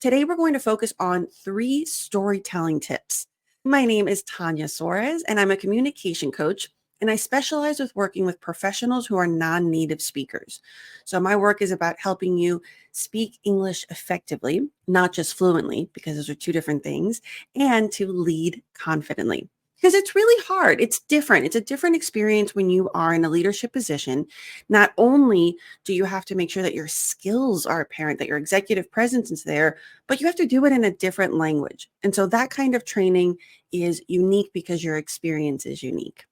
Today, we're going to focus on 3 storytelling tips. My name is Tanya Suarez, and I'm a communication coach, and I specialize with working with professionals who are non-native speakers. So my work is about helping you speak English effectively, not just fluently, because those are 2 different things, and to lead confidently. Because it's really hard. It's different. It's a different experience when you are in a leadership position. Not only do you have to make sure that your skills are apparent, that your executive presence is there, but you have to do it in a different language. And so that kind of training is unique because your experience is unique.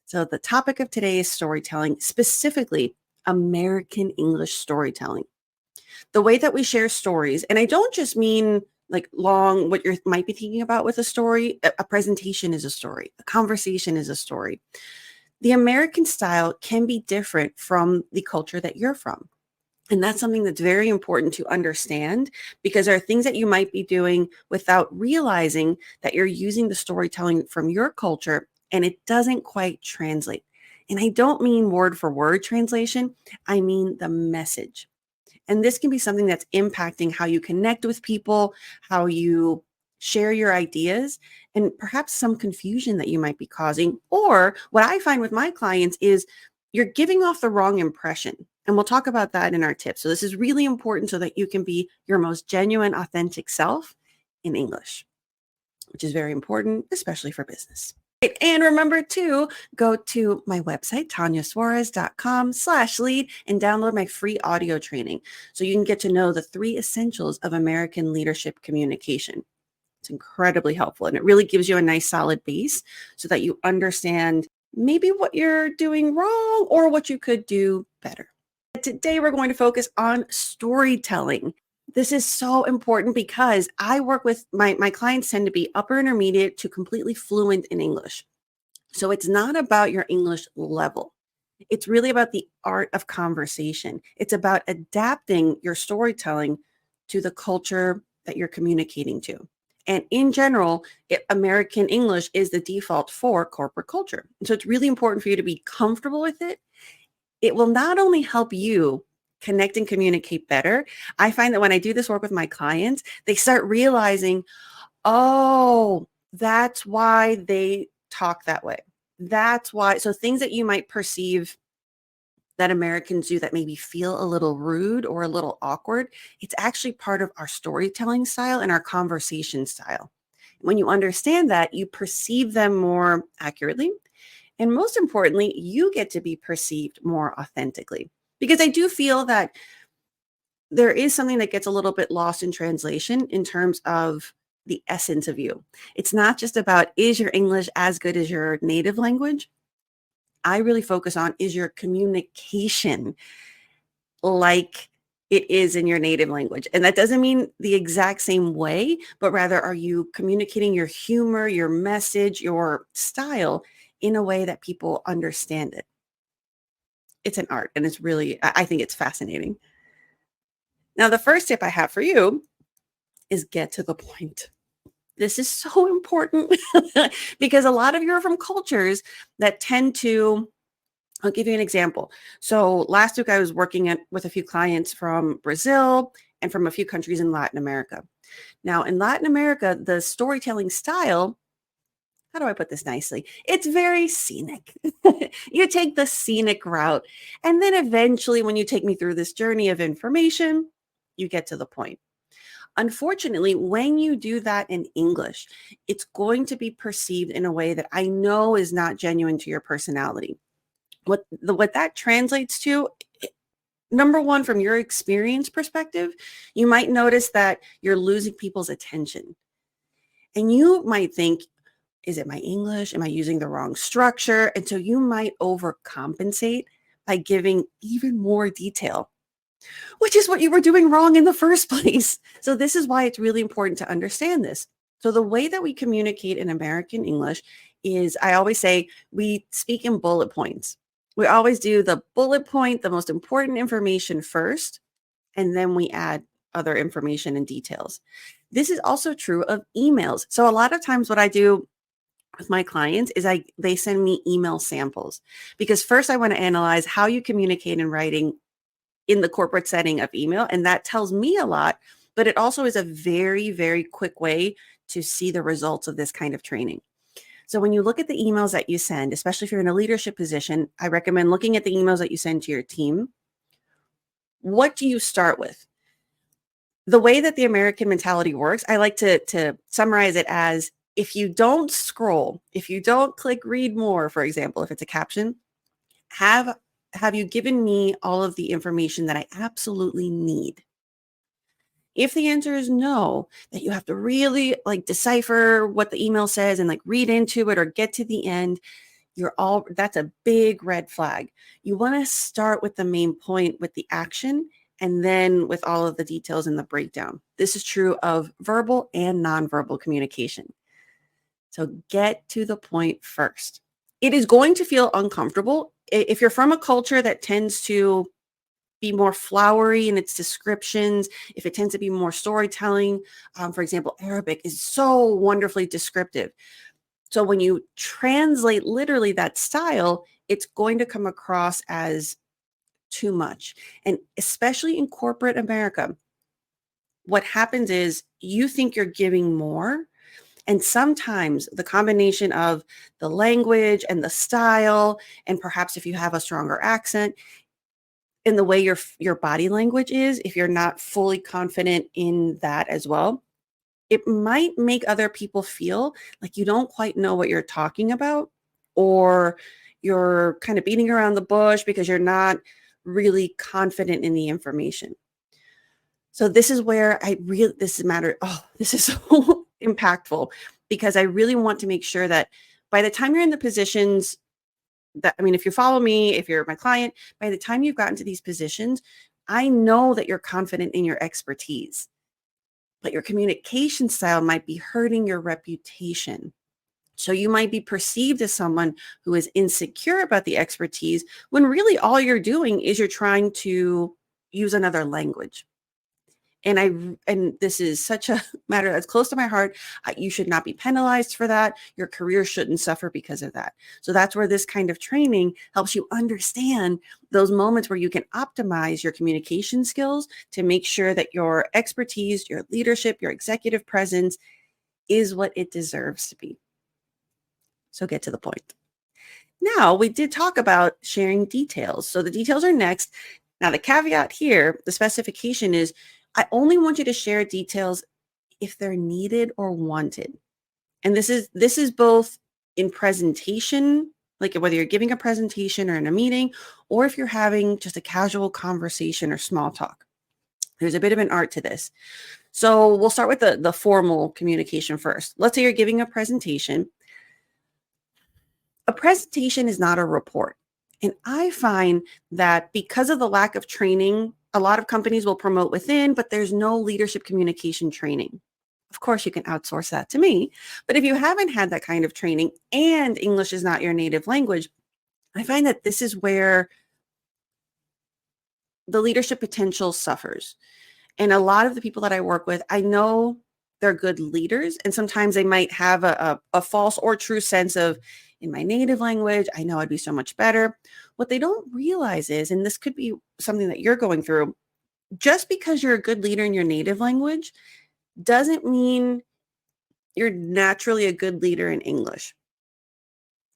So the topic of today is storytelling, specifically American English storytelling. The way that we share stories, and I don't just mean like long, what you might be thinking about with a story. A presentation is a story. A conversation is a story. The American style can be different from the culture that you're from. And that's something that's very important to understand because there are things that you might be doing without realizing that you're using the storytelling from your culture and it doesn't quite translate. And I don't mean word for word translation, I mean the message. And this can be something that's impacting how you connect with people, how you share your ideas, and perhaps some confusion that you might be causing. Or what I find with my clients is you're giving off the wrong impression. And we'll talk about that in our tips. So this is really important so that you can be your most genuine, authentic self in English, which is very important, especially for business. And remember to go to my website, tanyasuarez.com/lead, and download my free audio training so you can get to know the 3 essentials of American leadership communication. It's incredibly helpful, and it really gives you a nice solid base so that you understand maybe what you're doing wrong or what you could do better. Today, we're going to focus on storytelling. This is so important because I work with my clients tend to be upper intermediate to completely fluent in English. So it's not about your English level. It's really about the art of conversation. It's about adapting your storytelling to the culture that you're communicating to. And in general, American English is the default for corporate culture. So it's really important for you to be comfortable with it. It will not only help you connect and communicate better. I find that when I do this work with my clients, they start realizing, oh, that's why they talk that way. That's why. So things that you might perceive that Americans do that maybe feel a little rude or a little awkward, it's actually part of our storytelling style and our conversation style. When you understand that, you perceive them more accurately. And most importantly, you get to be perceived more authentically. Because I do feel that there is something that gets a little bit lost in translation in terms of the essence of you. It's not just about, is your English as good as your native language? I really focus on, is your communication like it is in your native language? And that doesn't mean the exact same way, but rather, are you communicating your humor, your message, your style in a way that people understand it? It's an art, and it's really, I think it's fascinating. Now, the first tip I have for you is get to the point. This is so important because a lot of you are from cultures that tend to, I'll give you an example. So last week I was working with a few clients from Brazil and from a few countries in Latin America. Now, in Latin America, the storytelling style, how do I put this nicely? It's very scenic. You take the scenic route. And then eventually, when you take me through this journey of information, you get to the point. Unfortunately, when you do that in English, it's going to be perceived in a way that I know is not genuine to your personality. What that translates to, number one, from your experience perspective, you might notice that you're losing people's attention. And you might think, is it my English? Am I using the wrong structure? And so you might overcompensate by giving even more detail, which is what you were doing wrong in the first place. So this is why it's really important to understand this. So the way that we communicate in American English is, I always say, we speak in bullet points. We always do the bullet point, the most important information first, and then we add other information and details. This is also true of emails. So a lot of times what I do with my clients is they send me email samples because first I want to analyze how you communicate in writing in the corporate setting of email. And that tells me a lot but it also is a very, very quick way to see the results of this kind of training. So when you look at the emails that you send, especially if you're in a leadership position, I recommend looking at the emails that you send to your team. What do you start with? The way that the American mentality works, I like to summarize it as, if you don't scroll, if you don't click read more, for example, if it's a caption, have you given me all of the information that I absolutely need? If the answer is no, that you have to really like decipher what the email says and like read into it or get to the end, that's a big red flag. You want to start with the main point with the action and then with all of the details in the breakdown. This is true of verbal and nonverbal communication. So get to the point first. It is going to feel uncomfortable if you're from a culture that tends to be more flowery in its descriptions, if it tends to be more storytelling. For example, Arabic is so wonderfully descriptive. So when you translate literally that style, it's going to come across as too much. And especially in corporate America, what happens is you think you're giving more. And sometimes the combination of the language and the style, and perhaps if you have a stronger accent, in the way your body language is, if you're not fully confident in that as well, it might make other people feel like you don't quite know what you're talking about, or you're kind of beating around the bush because you're not really confident in the information. So this is where this is so impactful, because I really want to make sure that by the time you're in the positions if you follow me, if you're my client, by the time you've gotten to these positions, I know that you're confident in your expertise, but your communication style might be hurting your reputation. So you might be perceived as someone who is insecure about the expertise, when really all you're doing is you're trying to use another language. And this is such a matter that's close to my heart. You should not be penalized for that. Your career shouldn't suffer because of that. So that's where this kind of training helps you understand those moments where you can optimize your communication skills to make sure that your expertise, your leadership, your executive presence is what it deserves to be. So get to the point. Now, we did talk about sharing details. So the details are next. Now, the caveat here, the specification is, I only want you to share details if they're needed or wanted. And this is both in presentation, like whether you're giving a presentation or in a meeting, or if you're having just a casual conversation or small talk. There's a bit of an art to this. So we'll start with the formal communication first. Let's say you're giving a presentation. A presentation is not a report. And I find that because of the lack of training, a lot of companies will promote within, but there's no leadership communication training. Of course, you can outsource that to me. But if you haven't had that kind of training and English is not your native language, I find that this is where the leadership potential suffers. And a lot of the people that I work with, I know they're good leaders. And sometimes they might have a false or true sense of, in my native language, I know I'd be so much better. What they don't realize is, and this could be something that you're going through, just because you're a good leader in your native language doesn't mean you're naturally a good leader in English.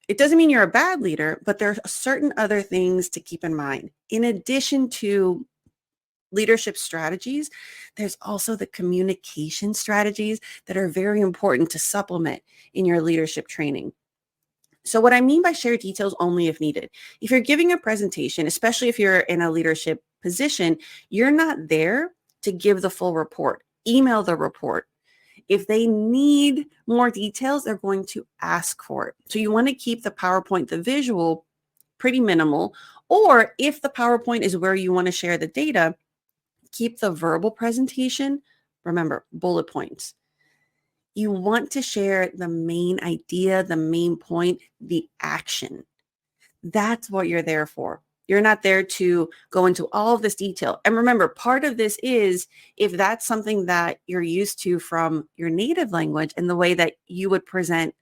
It doesn't mean you're a bad leader, but there are certain other things to keep in mind. In addition to leadership strategies, there's also the communication strategies that are very important to supplement in your leadership training. So what I mean by share details only if needed, if you're giving a presentation, especially if you're in a leadership position, you're not there to give the full report. Email the report. If they need more details, they're going to ask for it. So you want to keep the PowerPoint, the visual, pretty minimal. Or if the PowerPoint is where you want to share the data, keep the verbal presentation, remember, bullet points. You want to share the main idea, the main point, the action. That's what you're there for. You're not there to go into all of this detail. And remember, part of this is if that's something that you're used to from your native language and the way that you would present,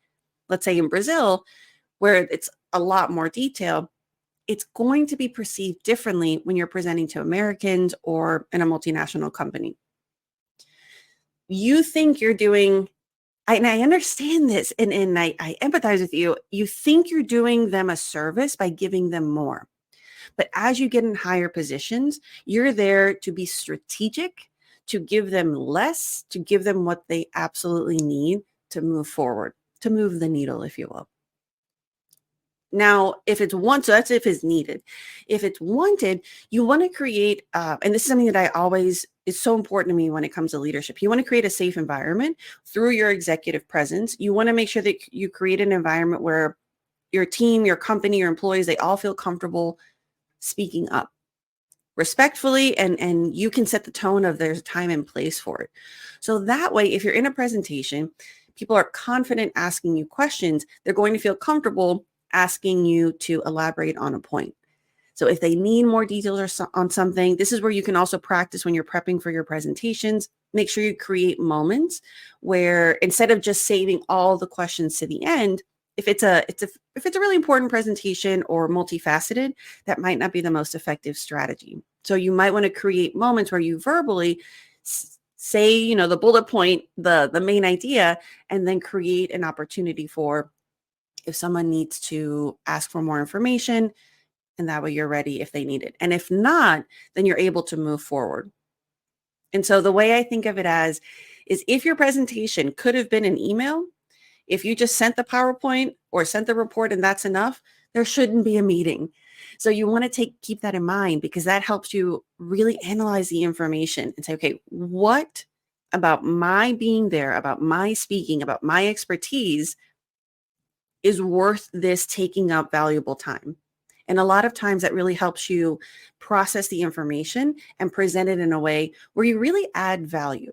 let's say in Brazil, where it's a lot more detail, it's going to be perceived differently when you're presenting to Americans or in a multinational company. You think you're doing, and I understand this, and I empathize with you. You think you're doing them a service by giving them more. But as you get in higher positions, you're there to be strategic, to give them less, to give them what they absolutely need to move forward, to move the needle, if you will. Now, if it's wanted, so that's if it's needed. If it's wanted, you want to create, and this is something that I always, is so important to me when it comes to leadership. You want to create a safe environment through your executive presence. You want to make sure that you create an environment where your team, your company, your employees, they all feel comfortable speaking up respectfully, and you can set the tone of there's time and place for it. So that way, if you're in a presentation, people are confident asking you questions, they're going to feel comfortable asking you to elaborate on a point. So if they need more details on something, this is where you can also practice when you're prepping for your presentations. Make sure you create moments where instead of just saving all the questions to the end, if it's a really important presentation or multifaceted, that might not be the most effective strategy. So you might want to create moments where you verbally say, the bullet point, the main idea, and then create an opportunity for if someone needs to ask for more information, and that way you're ready if they need it. And if not, then you're able to move forward. And so the way I think of it as is if your presentation could have been an email, if you just sent the PowerPoint or sent the report and that's enough, there shouldn't be a meeting. So you want to keep that in mind, because that helps you really analyze the information and say, okay, what about my being there, about my speaking, about my expertise is worth this taking up valuable time? And a lot of times that really helps you process the information and present it in a way where you really add value.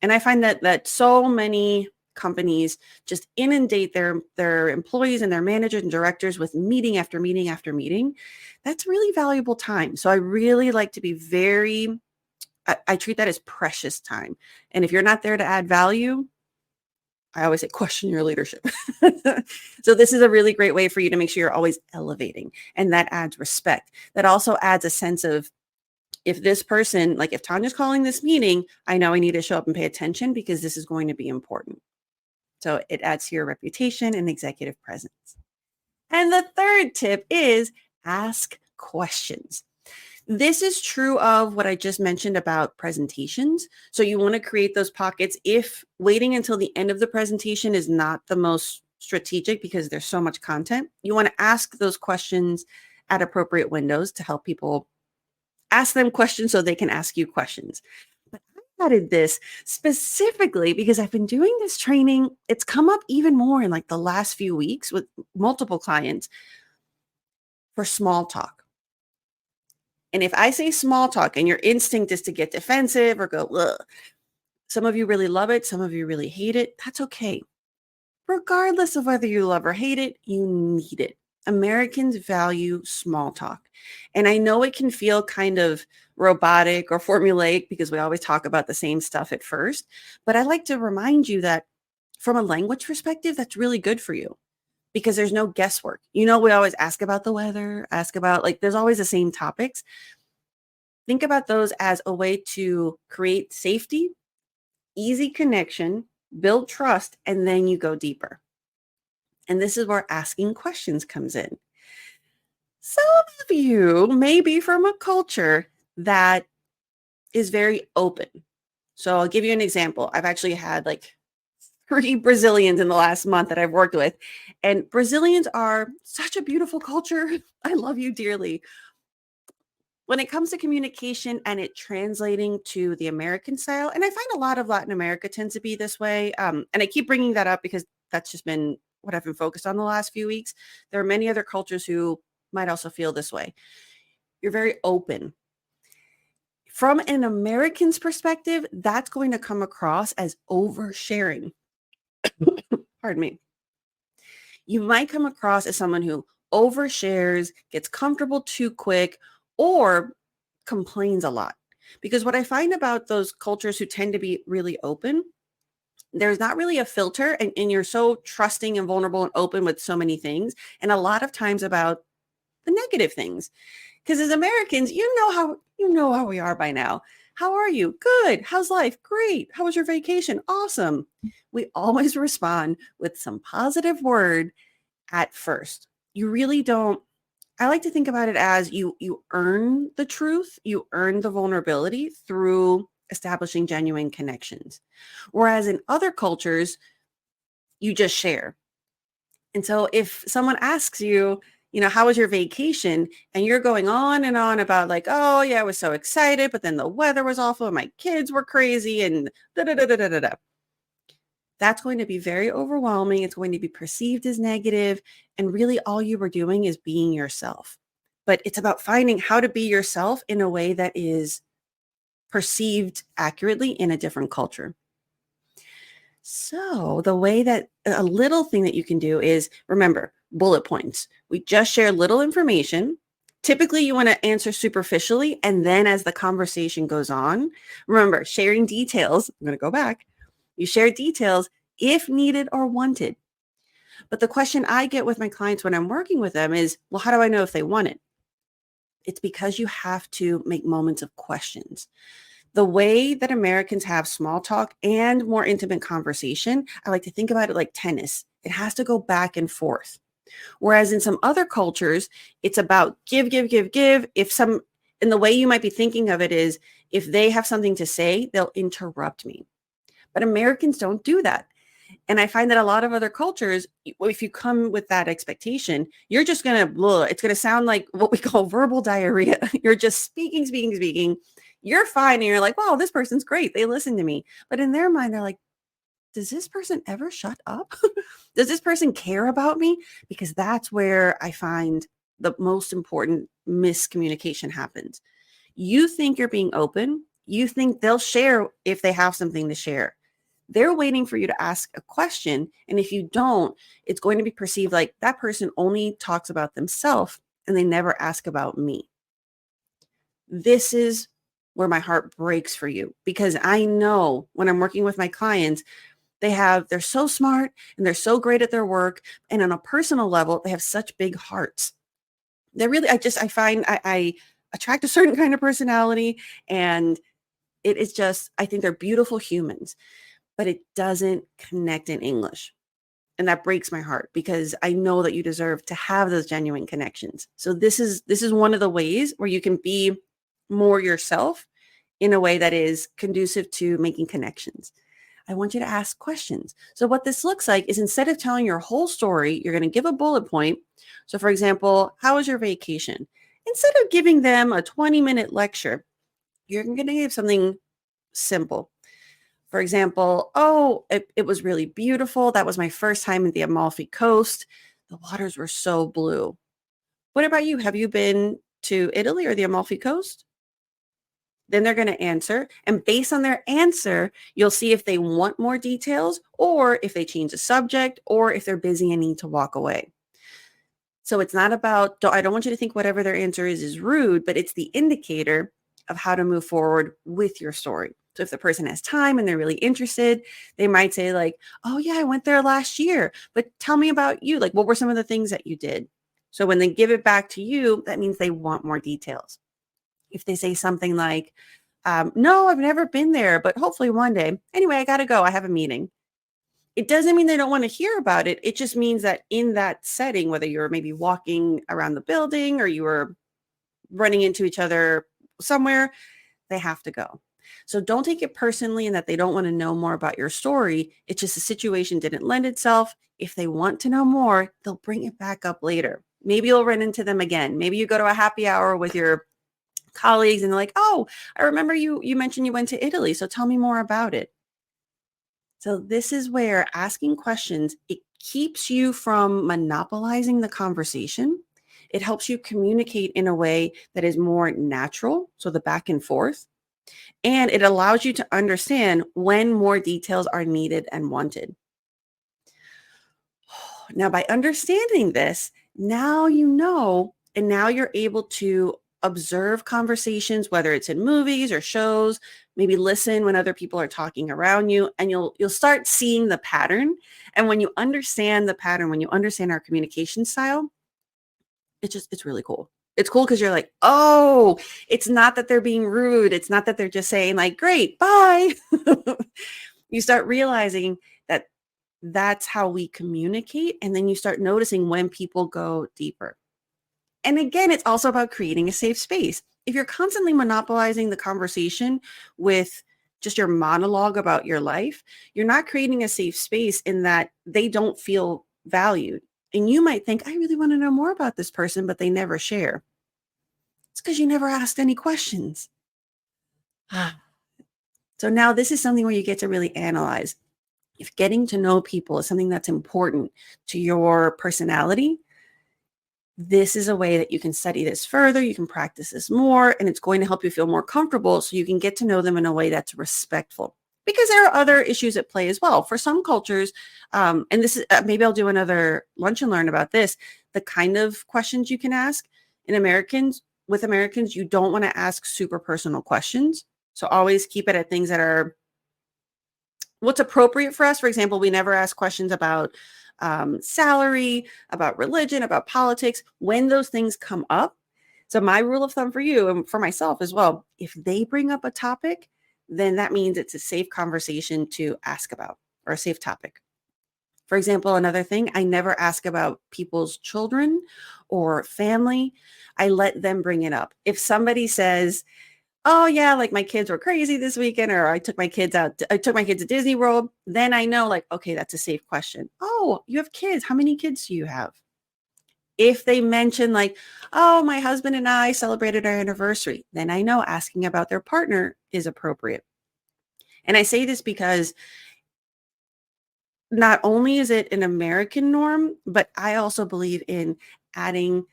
And I find that so many companies just inundate their employees and their managers and directors with meeting after meeting after meeting. That's really valuable time. So I really like to be I treat that as precious time. And if you're not there to add value, I always say question your leadership. So this is a really great way for you to make sure you're always elevating, and that adds respect. That also adds a sense of, if this person, like if Tanya's calling this meeting, I know I need to show up and pay attention because this is going to be important. So it adds to your reputation and executive presence. And the third tip is ask questions. This is true of what I just mentioned about presentations. So you want to create those pockets. If waiting until the end of the presentation is not the most strategic because there's so much content, you want to ask those questions at appropriate windows to help people ask them questions so they can ask you questions. But I added this specifically because I've been doing this training. It's come up even more in like the last few weeks with multiple clients for small talk. And if I say small talk and your instinct is to get defensive or go, ugh, some of you really love it, some of you really hate it, that's okay. Regardless of whether you love or hate it, you need it. Americans value small talk. And I know it can feel kind of robotic or formulaic because we always talk about the same stuff at first, but I like to remind you that from a language perspective, that's really good for you because there's no guesswork. We always ask about the weather, ask about there's always the same topics. Think about those as a way to create safety, easy connection, build trust, and then you go deeper. And this is where asking questions comes in. Some of you may be from a culture that is very open. So I'll give you an example. I've actually had 3 Brazilians in the last month that I've worked with. And Brazilians are such a beautiful culture. I love you dearly. When it comes to communication and it translating to the American style, and I find a lot of Latin America tends to be this way. And I keep bringing that up because that's just been what I've been focused on the last few weeks. There are many other cultures who might also feel this way. You're very open. From an American's perspective, that's going to come across as oversharing. Pardon me. You might come across as someone who overshares, gets comfortable too quick, or complains a lot. Because what I find about those cultures who tend to be really open, there's not really a filter, and you're so trusting and vulnerable and open with so many things, and a lot of times about the negative things. Because as Americans, you know how we are by now. How are you? Good. How's life? Great. How was your vacation? Awesome. We always respond with some positive word at first. You really don't. I like to think about it as you earn the truth, you earn the vulnerability through establishing genuine connections. Whereas in other cultures, you just share. And so if someone asks you, how was your vacation? And you're going on and on about like, oh yeah, I was so excited, but then the weather was awful and my kids were crazy and da da da da da da da. That's going to be very overwhelming. It's going to be perceived as negative, and really all you were doing is being yourself. But it's about finding how to be yourself in a way that is perceived accurately in a different culture. So the way that a little thing that you can do is, remember, bullet points. We just share little information. Typically, you want to answer superficially. And then as the conversation goes on, remember, sharing details. I'm going to go back. You share details if needed or wanted. But the question I get with my clients when I'm working with them is, well, how do I know if they want it? It's because you have to make moments of questions. The way that Americans have small talk and more intimate conversation, I like to think about it like tennis. It has to go back and forth. Whereas in some other cultures, it's about give, give, give, give. And the way you might be thinking of it is, if they have something to say, they'll interrupt me. But Americans don't do that. And I find that a lot of other cultures, if you come with that expectation, you're just going to, it's going to sound like what we call verbal diarrhea. You're just speaking, speaking, speaking. You're fine. And you're like, wow, this person's great. They listen to me. But in their mind, they're like, does this person ever shut up? Does this person care about me? Because that's where I find the most important miscommunication happens. You think you're being open. You think they'll share if they have something to share. They're waiting for you to ask a question. And if you don't, it's going to be perceived like that person only talks about themselves and they never ask about me. This is where my heart breaks for you, because I know when I'm working with my clients, they're so smart and they're so great at their work. And on a personal level, they have such big hearts. I find I attract a certain kind of personality, and it is just, I think they're beautiful humans, but it doesn't connect in English. And that breaks my heart, because I know that you deserve to have those genuine connections. So this is one of the ways where you can be more yourself in a way that is conducive to making connections. I want you to ask questions. So what this looks like is, instead of telling your whole story, you're going to give a bullet point. So for example, how was your vacation? Instead of giving them a 20-minute lecture, you're going to give something simple. For example, oh, it was really beautiful. That was my first time at the Amalfi Coast. The waters were so blue. What about you? Have you been to Italy or the Amalfi Coast? Then they're going to answer. And based on their answer, you'll see if they want more details, or if they change the subject, or if they're busy and need to walk away. So it's not about, I don't want you to think whatever their answer is rude, but it's the indicator of how to move forward with your story. So if the person has time and they're really interested, they might say like, oh yeah, I went there last year, but tell me about you. Like, what were some of the things that you did? So when they give it back to you, that means they want more details. If they say something like, no, I've never been there, but hopefully one day. Anyway, I got to go. I have a meeting. It doesn't mean they don't want to hear about it. It just means that in that setting, whether you're maybe walking around the building or you were running into each other somewhere, they have to go. So don't take it personally and that they don't want to know more about your story. It's just the situation didn't lend itself. If they want to know more, they'll bring it back up later. Maybe you'll run into them again. Maybe you go to a happy hour with your colleagues and they're like, oh, I remember you mentioned you went to Italy. So tell me more about it. So this is where asking questions, it keeps you from monopolizing the conversation. It helps you communicate in a way that is more natural. So the back and forth. And it allows you to understand when more details are needed and wanted. Now, by understanding this, now you know, and now you're able to observe conversations, whether it's in movies or shows, maybe listen when other people are talking around you, and you'll start seeing the pattern. And when you understand the pattern, when you understand our communication style, it's really cool. It's cool because you're like, oh, it's not that they're being rude. It's not that they're just saying like, great, bye. You start realizing that that's how we communicate. And then you start noticing when people go deeper. And again, it's also about creating a safe space. If you're constantly monopolizing the conversation with just your monologue about your life, you're not creating a safe space in that they don't feel valued. And you might think, I really want to know more about this person, but they never share. It's because you never asked any questions. So now this is something where you get to really analyze. If getting to know people is something that's important to your personality, this is a way that you can study this further, you can practice this more, and it's going to help you feel more comfortable so you can get to know them in a way that's respectful. Because there are other issues at play as well. For some cultures, and this is maybe I'll do another lunch and learn about this, the kind of questions you can ask with Americans, you don't want to ask super personal questions. So always keep it at things that are what's appropriate for us. For example, we never ask questions about salary, about religion, about politics, when those things come up. So my rule of thumb for you and for myself as well, if they bring up a topic, then that means it's a safe conversation to ask about or a safe topic. For example, another thing, I never ask about people's children or family. I let them bring it up. If somebody says, oh yeah, like my kids were crazy this weekend, or I took my kids to Disney World, then I know like, okay, that's a safe question. Oh, you have kids. How many kids do you have? If they mention like, oh, my husband and I celebrated our anniversary, then I know asking about their partner is appropriate. And I say this because not only is it an American norm, but I also believe in adding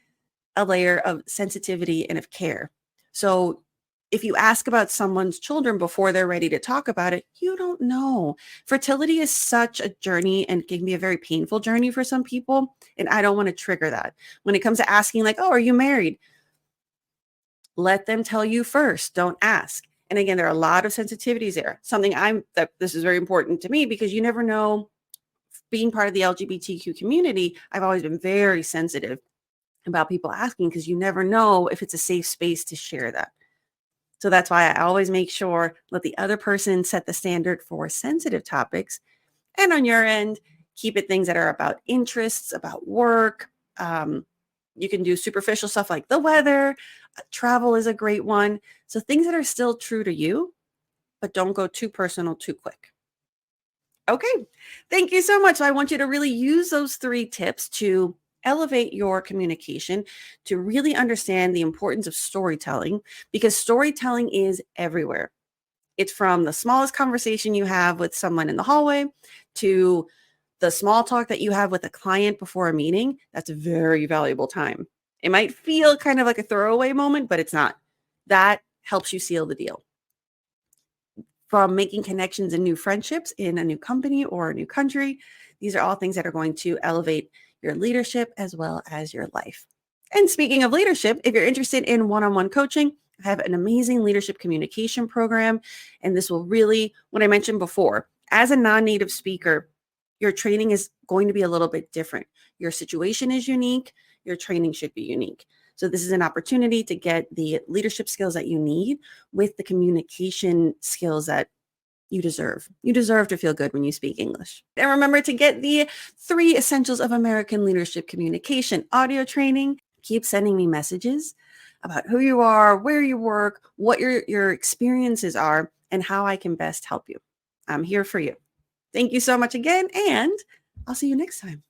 a layer of sensitivity and of care. So if you ask about someone's children before they're ready to talk about it, you don't know. Fertility is such a journey and can be a very painful journey for some people. And I don't want to trigger that. When it comes to asking like, oh, are you married? Let them tell you first. Don't ask. And again, there are a lot of sensitivities there. This is very important to me because you never know. Being part of the LGBTQ community, I've always been very sensitive about people asking because you never know if it's a safe space to share that. So that's why I always make sure let the other person set the standard for sensitive topics. And on your end, keep it things that are about interests, about work. You can do superficial stuff like the weather. Travel is a great one. So things that are still true to you, but don't go too personal too quick. Okay, thank you so much. So I want you to really use those 3 tips to elevate your communication, to really understand the importance of storytelling, because storytelling is everywhere. It's from the smallest conversation you have with someone in the hallway to the small talk that you have with a client before a meeting. That's a very valuable time. It might feel kind of like a throwaway moment, but it's not. That helps you seal the deal. From making connections and new friendships in a new company or a new country. These are all things that are going to elevate your leadership as well as your life. And speaking of leadership, if you're interested in one-on-one coaching, I have an amazing leadership communication program. And this will really, what I mentioned before, as a non-native speaker, your training is going to be a little bit different. Your situation is unique. Your training should be unique. So this is an opportunity to get the leadership skills that you need with the communication skills that you deserve. You deserve to feel good when you speak English. And remember to get the 3 Essentials of American Leadership Communication audio training. Keep sending me messages about who you are, where you work, what your experiences are, and how I can best help you. I'm here for you. Thank you so much again, and I'll see you next time.